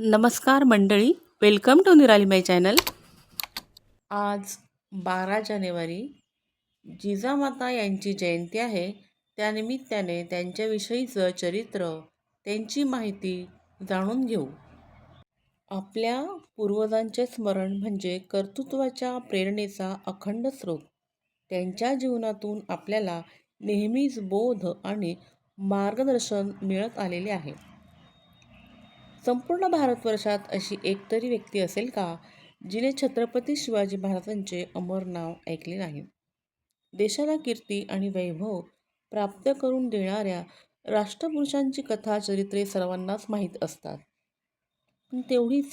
नमस्कार मंडळी, welcome to निराली माय चॅनल. आज 12 जानेवारी जिजामाता यांची जयंती आहे. त्यानिमित्ताने त्यांच्याविषयीचं चरित्र, त्यांची माहिती जाणून घेऊ. आपल्या पूर्वजांचे स्मरण म्हणजे कर्तृत्वाच्या प्रेरणेचा अखंड स्रोत. त्यांच्या जीवनातून आपल्याला नेहमीच बोध आणि मार्गदर्शन मिळत आलेले आहे. संपूर्ण भारतवर्षात अशी एकतरी व्यक्ती असेल का, जिने छत्रपती शिवाजी महाराजांचे अमर नाव ऐकले नाही. देशाला कीर्ती आणि वैभव प्राप्त करून देणाऱ्या राष्ट्रपुरुषांची कथा, चरित्रे सर्वांनाच माहीत असतात. पण तेवढीच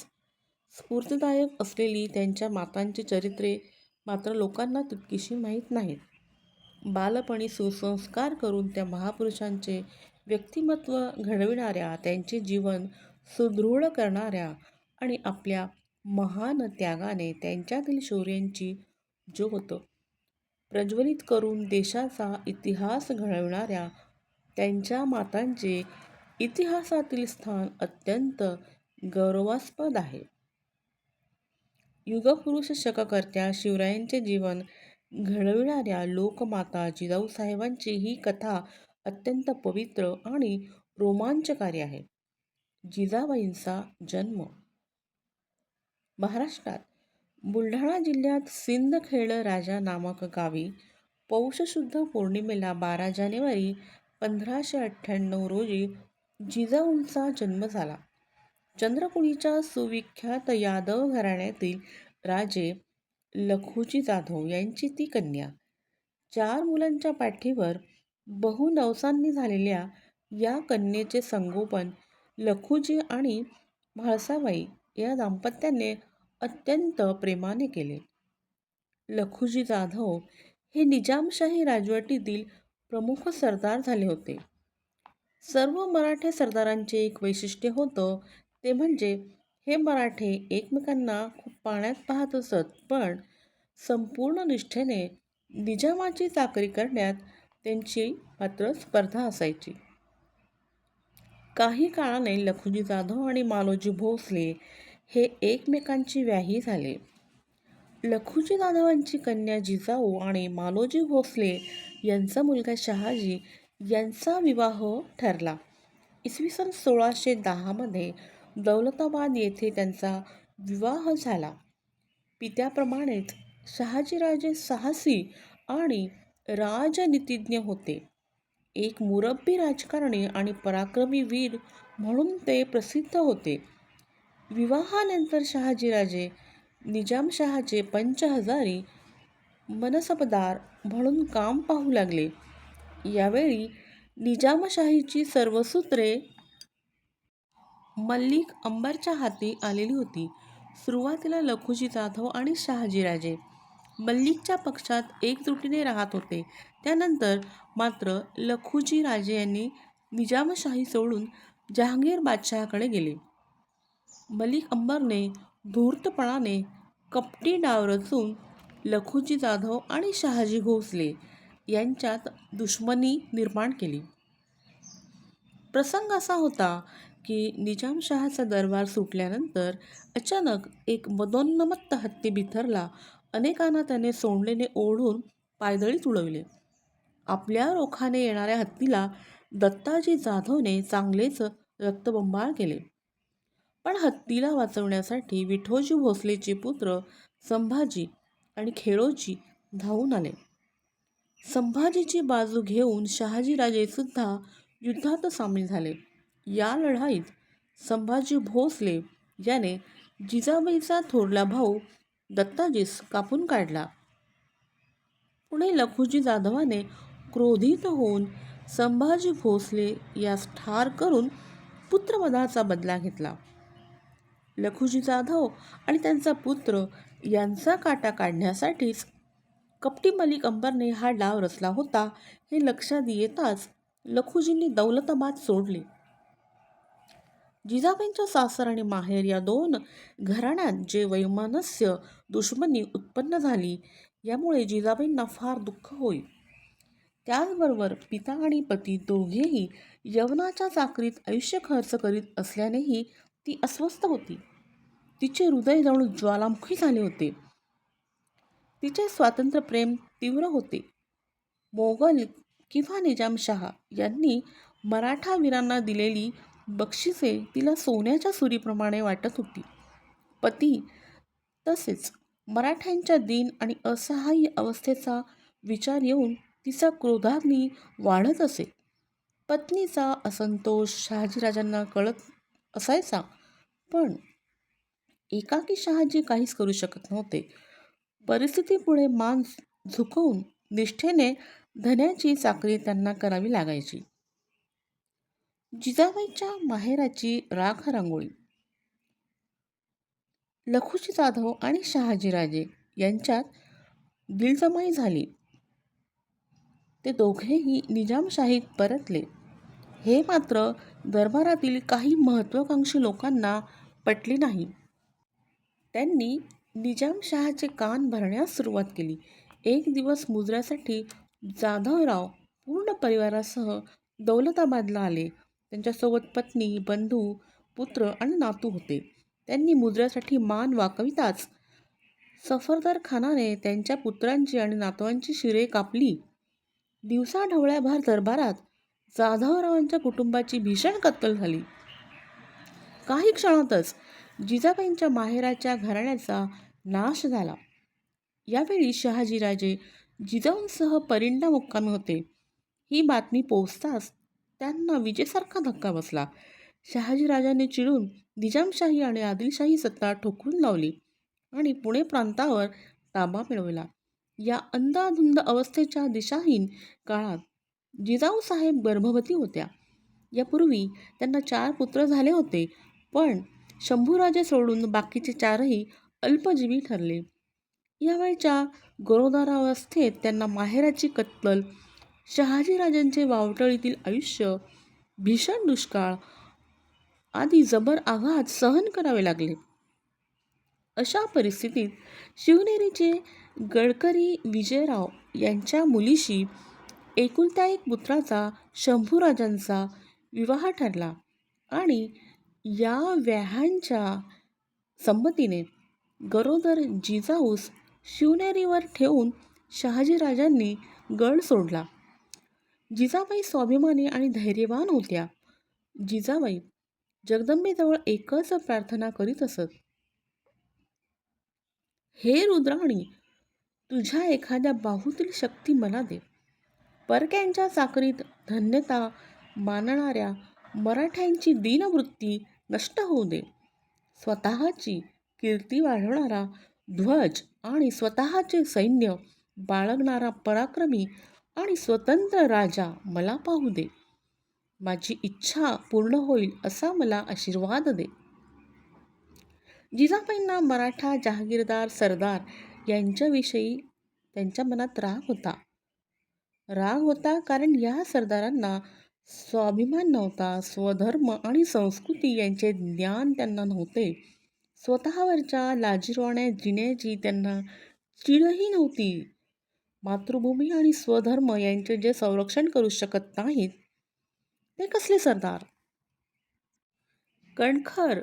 स्फूर्तिदायक असलेली त्यांच्या मातांची चरित्रे मात्र लोकांना तितकीशी माहीत नाहीत. बालपणी सुसंस्कार करून त्या महापुरुषांचे व्यक्तिमत्व घडविणाऱ्या, त्यांचे जीवन सुदृढ करणाऱ्या आणि आपल्या महान त्यागाने त्यांच्यातील शौर्यांची ज्योत प्रज्वलित करून देशाचा इतिहास घडविणाऱ्या त्यांच्या मातांचे इतिहासातील स्थान अत्यंत गौरवास्पद आहे. युगपुरुष शककर्त्या शिवरायांचे जीवन घडविणाऱ्या लोकमाता जिजाऊसाहेबांची ही कथा अत्यंत पवित्र आणि रोमांचकारी आहे. जिजाबाईंचा जन्म महाराष्ट्रात बुलढाणा जिल्ह्यात सिंदखेड राजा नामक गावी पौष शुद्ध पौर्णिमेला 12 जानेवारी 1598 रोजी जिजाऊंचा जन्म झाला. चंद्रपुरीच्या सुविख्यात यादव घराण्यातील राजे लखुजी जाधव यांची ती कन्या. 4 मुलांच्या पाठीवर बहुनवसांनी झालेल्या या कन्येचे संगोपन लखुजी आणि म्हाळसाबाई या दाम्पत्याने अत्यंत प्रेमाने केले. लखुजी जाधव हे निजामशाही राजवटीतील प्रमुख सरदार झाले होते. सर्व मराठे सरदारांचे एक वैशिष्ट्य होतं, ते म्हणजे हे मराठे एकमेकांना खूप पाण्यात पाहत असत, पण संपूर्ण निष्ठेने निजामाची चाकरी करण्यात त्यांची मात्र स्पर्धा असायची. काही काळाने लखुजी जाधव आणि मालोजी भोसले हे एकमेकांची व्याही झाले. लखुजी जाधवांची कन्या जिजाऊ आणि मालोजी भोसले यांचा मुलगा शहाजी यांचा विवाह ठरला. इसवी सन 1610 मध्ये दौलताबाद येथे त्यांचा विवाह झाला. पित्याप्रमाणेच शहाजीराजे साहसी आणि राजनीतिज्ञ होते. एक मुरब्बी राजकारणी आणि पराक्रमी वीर म्हणून ते प्रसिद्ध होते. विवाहानंतर शहाजीराजे निजामशहाचे पंचहजारी मनसबदार म्हणून काम पाहू लागले. यावेळी निजामशाहीची सर्व सूत्रे मल्लिक अंबरच्या हाती आलेली होती. सुरुवातीला लखुजी जाधव आणि शहाजीराजे मल्लिकच्या पक्षात एकजुटीने राहत होते. त्यानंतर मात्र लखुजी राजे यांनी निजामशाही सोडून जहांगीर बादशहाकडे गेले. मलिक अंबरने धूर्तपणाने कपटी डाव रचून लखुजी जाधव आणि शहाजी भोसले यांच्यात दुश्मनी निर्माण केली. प्रसंग असा होता की निजामशहाचा दरबार सुटल्यानंतर अचानक एक मदोन्मत्त हत्ती बिथरला. अनेकांना त्याने सोंडलेने ओढून पायदळी तुडविले. आपल्या रोखाने येणाऱ्या हत्तीला दत्ताजी जाधवने चांगलेच रक्तबंबाळ केले. पण हत्तीला वाचवण्यासाठी विठोजी भोसलेचे पुत्र संभाजी आणि खेडोजी धावून आले. संभाजीची बाजू घेऊन शहाजीराजे सुद्धा युद्धात सामील झाले. या लढाईत संभाजी भोसले याने जिजाबाईचा थोरला भाऊ दत्ताजीस कापून काढला. पुढे लखुजी जाधवाने क्रोधित होऊन संभाजी भोसले यास ठार करून पुत्रवधाचा बदला घेतला. लखुजी जाधव आणि त्यांचा पुत्र यांचा काटा काढण्यासाठीच कपटी मलिक अंबरने हा डाव रचला होता, हे लक्षात येताच लखुजींनी दौलताबाद सोडले. जिजाबाईंच्या सासर आणि माहेर या 2 घराण्यात जे वैमनस्य दुश्मनी उत्पन्न झाली, यामुळे जिजाबाईंना फार दुःख होई. त्याचबरोबर पिता आणि पती दोघेही यवनाच्या चाकरीत आयुष्य खर्च करीत असल्यानेही ती अस्वस्थ होती. तिचे हृदय जणू ज्वालामुखी झाले होते. तिचे स्वातंत्र्यप्रेम तीव्र होते. मोगल किंवा निजामशाह यांनी मराठा वीरांना दिलेली बक्षिसे तिला सोन्याच्या सुरीप्रमाणे वाटत होती. पती तसेच मराठ्यांच्या दीन आणि असहाय्य अवस्थेचा विचार येऊन तिचा क्रोधाग्नी वाढत असे. पत्नीचा असंतोष शहाजीराजांना कळत असायचा, पण एकाकी शहाजी काहीच करू शकत नव्हते. परिस्थितीपुढे मान झुकवून निष्ठेने धन्याची चाकरी त्यांना करावी लागायची. जिजाबाईच्या माहेराची राख रांगोळी. लखुजी जाधव आणि शहाजीराजे यांच्यात दिलजमाई झाली. ते दोघेही निजामशाहीत परतले. हे मात्र दरबारातील काही महत्त्वाकांक्षी लोकांना पटले नाही. त्यांनी निजामशहाचे कान भरण्यास सुरुवात केली. एक दिवस मुजऱ्यासाठी जाधवराव पूर्ण परिवारासह दौलताबादला आले. त्यांच्यासोबत पत्नी, बंधू, पुत्र आणि नातू होते. त्यांनी मुजऱ्यासाठी मान वाकविताच सफदर खानाने त्यांच्या पुत्रांची आणि नातवांची शिरे कापली. दिवसाढवळ्याभर दरबारात जाधवरावांच्या कुटुंबाची भीषण कत्तल झाली. काही क्षणातच जिजाबाईंच्या माहेराच्या घराण्याचा नाश झाला. यावेळी शहाजीराजे जिजाऊंसह परिंडा मुक्कामी होते. ही बातमी पोहोचताच त्यांना विजेसारखा धक्का बसला. शहाजीराजांनी चिडून निजामशाही आणि आदिलशाही सत्ता ठोकरून लावली आणि पुणे प्रांतावर ताबा मिळवला. या अंधाधुंद अवस्थेच्या दिशाहीन काळात जिजाऊसाहेब गर्भवती होत्या. यापूर्वी त्यांना 4 पुत्र झाले होते, पण शंभूराजे सोडून बाकीचे 4ही अल्पजीवी ठरले. यावेळच्या गरोदरावस्थेत त्यांना माहेराची कत्तल, शहाजीराजांचे वावटळीतील आयुष्य, भीषण दुष्काळ आदी जबर आघात सहन करावे लागले. अशा परिस्थितीत शिवनेरीचे गडकरी विजयराव यांच्या मुलीशी एकुलत्या एक पुत्राचा शंभूराजांचा विवाह ठरला आणि या व्याहांच्या संमतीने गरोदर जिजाऊस शिवनेरीवर ठेवून शहाजीराजांनी गड सोडला. जिजाबाई स्वाभिमानी आणि धैर्यवान होत्या. जिजाबाई जगदंबेजवळ एकच प्रार्थना करीत असत, हे रुद्राणी, तुझ्या एखाद्या बाहूतील शक्ती मला दे. परक्यांच्या चाकरीत धन्यता मानणाऱ्या मराठ्यांची दीनवृत्ती नष्ट होऊ दे. स्वतःची कीर्ती वाढवणारा ध्वज आणि स्वतःचे सैन्य बाळगणारा पराक्रमी आणि स्वतंत्र राजा मला पाहू दे. माझी इच्छा पूर्ण होईल असा मला आशीर्वाद दे. जिजाबाईंना मराठा जहागीरदार सरदार यांच्याविषयी त्यांच्या मनात राग होता. कारण या सरदारांना स्वाभिमान नव्हता. स्वधर्म आणि संस्कृती यांचे ज्ञान त्यांना नव्हते. स्वतःवरच्या लाजिरवाण्या जिण्याची त्यांना चिडही नव्हती. मातृभूमी आणि स्वधर्म यांचे जे संरक्षण करू शकत नाहीत, ते कसले सरदार? कणखर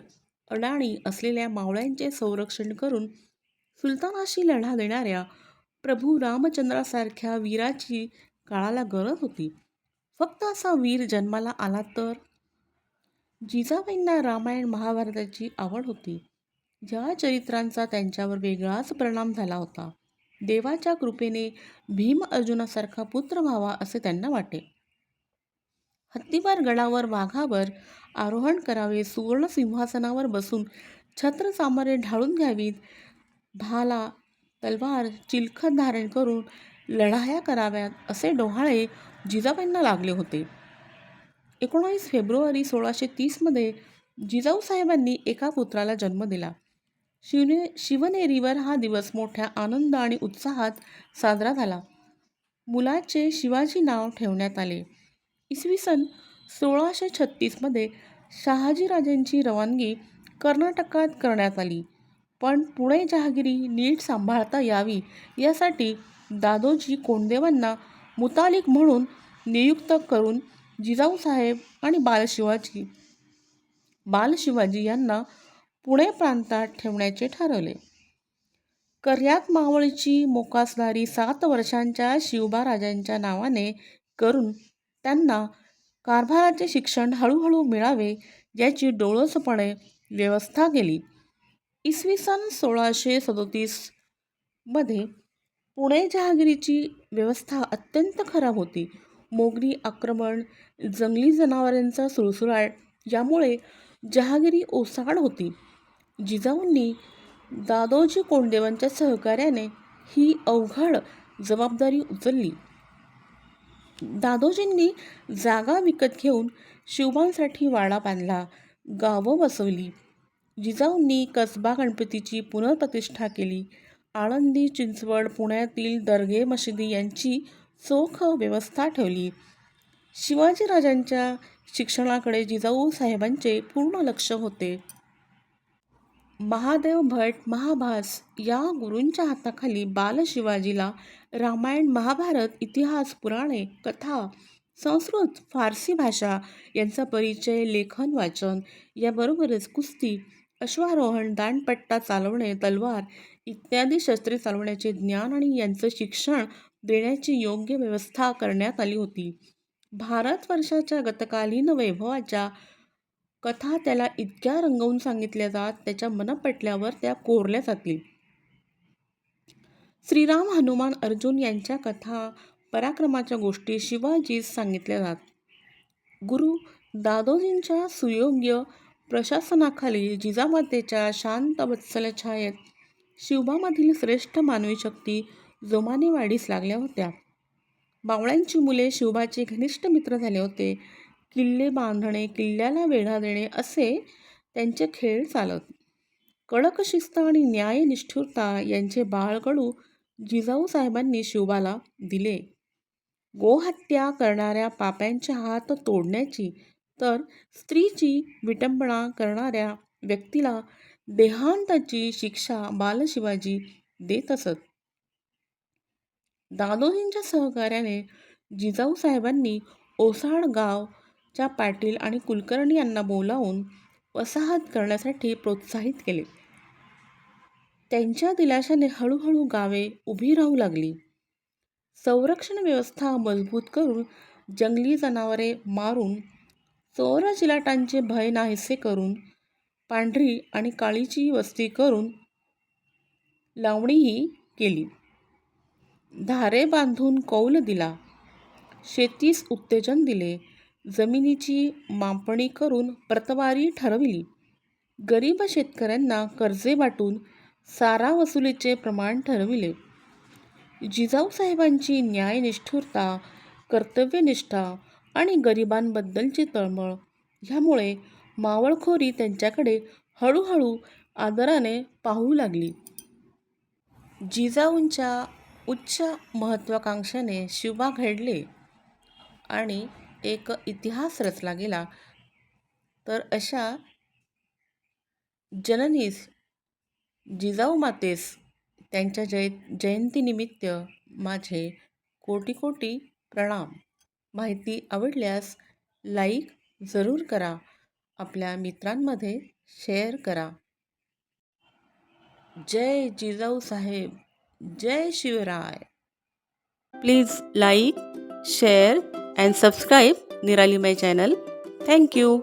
अडाणी असलेल्या मावळ्यांचे संरक्षण करून सुलतानाशी लढा देणाऱ्या प्रभू रामचंद्रासारख्या वीराची काळाला गरज होती. फक्त असा वीर जन्माला आला तर? जिजाबाईंना रामायण महाभारताची आवड होती. या चरित्रांचा त्यांच्यावर वेगळाच परिणाम झाला होता. देवाच्या कृपेने भीम अर्जुनासारखा पुत्र व्हावा असे त्यांना वाटे. हत्तीवर गडावर वाघावर आरोहण करावे, सुवर्ण सिंहासनावर बसून छत्र सामरे ढाळून घ्यावीत, भाला तलवार चिलखत धारण करून लढाया कराव्यात असे डोहाळे जिजाबाईंना लागले होते. 19 फेब्रुवारी 1630 मध्ये जिजाऊसाहेबांनी एका पुत्राला जन्म दिला. शिवनेरीवर हा दिवस मोठ्या आनंद आणि उत्साहात साजरा झाला. मुलाचे शिवाजी नाव ठेवण्यात आले. इसवी सन 1636 मध्ये शहाजीराजांची रवानगी कर्नाटकात करण्यात आली. पण पुणे जहागिरी नीट सांभाळता यावी यासाठी दादोजी कोंडदेवांना मुतालिक म्हणून नियुक्त करून जिजाऊसाहेब आणि बालशिवाजी बाल शिवाजी यांना पुणे प्रांतात ठेवण्याचे ठरवले. कर्यात मावळची मोकासदारी 7 वर्षांच्या शिवबा राजांच्या नावाने करून त्यांना कारभाराचे शिक्षण हळूहळू मिळावे याची डोळसपणे व्यवस्था केली. इसवी सन 1637 मध्ये पुणे जहागिरीची व्यवस्था अत्यंत खराब होती. मोगरी आक्रमण, जंगली जनावरांचा सुळसुळाट यामुळे जहागिरी ओसाड होती. जिजाऊंनी दादोजी कोंडदेवांच्या सहकार्याने ही अवघड जबाबदारी उचलली. दादोजींनी जागा विकत घेऊन शिवबांसाठी वाडा बांधला, गावं बसवली. जिजाऊंनी कसबा गणपतीची पुनर्प्रतिष्ठा केली. आळंदी, चिंचवड, पुण्यातील दर्गे मशिदी यांची चोख व्यवस्था ठेवली. शिवाजीराजांच्या शिक्षणाकडे जिजाऊ साहेबांचे पूर्ण लक्ष होते. महादेव भट महाभास या गुरूंच्या हाताखाली बाल शिवाजीला रामायण, महाभारत, इतिहास, पुराणे, कथा, संस्कृत, फारसी भाषा यांचा परिचय, लेखन, वाचन याबरोबरच कुस्ती, अश्वारोहण, दांडपट्टा चालवणे, तलवार इत्यादी शस्त्रे चालवण्याचे ज्ञान आणि यांचं शिक्षण देण्याची योग्य व्यवस्था करण्यात आली होती. भारतवर्षाच्या गतकालीन वैभवाच्या कथा त्याला इतक्या रंगवून सांगितल्या जात, त्याच्या मनपटल्यावर त्या कोरल्या जातील. श्रीराम, हनुमान, अर्जुन यांच्या कथा, पराक्रमाच्या गोष्टी शिवाजीस सांगितल्या जात. गुरु दादोजींच्या सुयोग्य प्रशासनाखाली जिजामातेच्या शांत वत्सल छायेत शिवबामधील श्रेष्ठ मानवी शक्ती जोमाने वाढीस लागल्या होत्या. मावळ्यांची मुले शिवबाचे घनिष्ठ मित्र झाले होते. किल्ले बांधणे, किल्ल्याला वेढा देणे असे त्यांचे खेळ चालत. कडक शिस्त आणि न्याय निष्ठुरता यांचे बाळकडू जिजाऊ साहेबांनी शिवबाला दिले. गोहत्या करणाऱ्या पाप्यांचे हात तोडण्याची तर स्त्रीची विटंबना करणाऱ्या व्यक्तीला देहांताची शिक्षा बालशिवाजी देत असत. दादोजींच्या सहकार्याने जिजाऊ साहेबांनी ओसाड गावच्या पाटील आणि कुलकर्णी यांना बोलावून वसाहत करण्यासाठी प्रोत्साहित केले. त्यांच्या दिलाशाने हळूहळू गावे उभी राहू लागली. संरक्षण व्यवस्था मजबूत करून, जंगली जनावरे मारून, चोर चिलाटांचे भय नाहीसे करून, पांढरी आणि काळीची वस्ती करून लावणीही केली. धारे बांधून कौल दिला. शेतीस उत्तेजन दिले. जमिनीची मापणी करून प्रतवारी ठरविली. गरीब शेतकऱ्यांना कर्जे वाटून सारा वसुलीचे प्रमाण ठरविले. जिजाऊ साहेबांची न्यायनिष्ठुरता, कर्तव्यनिष्ठा आणि गरिबांबद्दलची तळमळ ह्यामुळे मावळखोरी त्यांच्याकडे हळूहळू आदराने पाहू लागली. जिजाऊंच्या उच्च महत्त्वाकांक्षेने शिवबा घडले आणि एक इतिहास रचला गेला. तर अशा जननीस जिजाऊ मातेस त्यांच्या जयंतीनिमित्त माझे कोटी कोटी प्रणाम. माहिती आवडल्यास लाईक जरूर करा, आपल्या मित्रांमध्ये शेअर करा. जय जिजाऊ साहेब, जय Shivray. Please like, share and subscribe Nirali my channel. Thank you.